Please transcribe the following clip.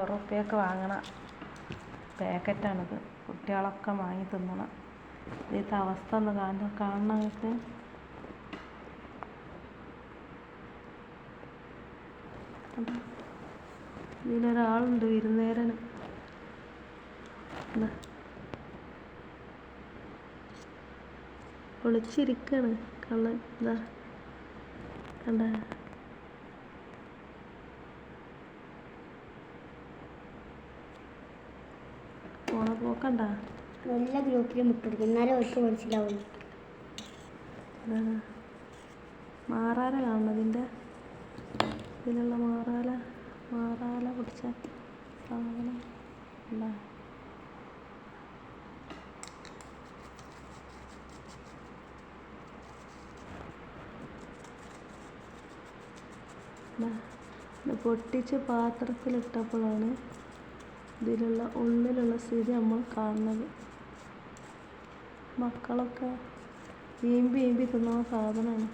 ഉറുപ്പ്യക്ക് വാങ്ങണ പാക്കറ്റാണിത്. കുട്ടികളൊക്കെ വാങ്ങി തിന്നണം. ഇതിൻ്റെ അവസ്ഥ ഒന്ന് കാണണം നിങ്ങൾക്ക്. ഇതിലൊരാളുണ്ട്, വിരുന്നേരന്. ഒളിച്ചിരിക്കാണ് കള്ളൻ. ഇതാ കണ്ട, പോണ പോക്കണ്ട. എല്ലാ ഗ്രൂപ്പിലും മുട്ടെടുക്കും, എന്നാലും അവർക്ക് മനസ്സിലാവും. മാറാല കാണുന്നതിൻ്റെ ഇതിലുള്ള മാറാല പിടിച്ച സാധനം എന്താ? ഇത് പൊട്ടിച്ച് പാത്രത്തിലിട്ടപ്പോഴാണ് ഇതിലുള്ള ഉള്ളിലുള്ള സ്ഥിതി നമ്മൾ കാണുന്നത്. മക്കളൊക്കെ ഈമ്പി തിന്നുന്ന സാധനമാണ്.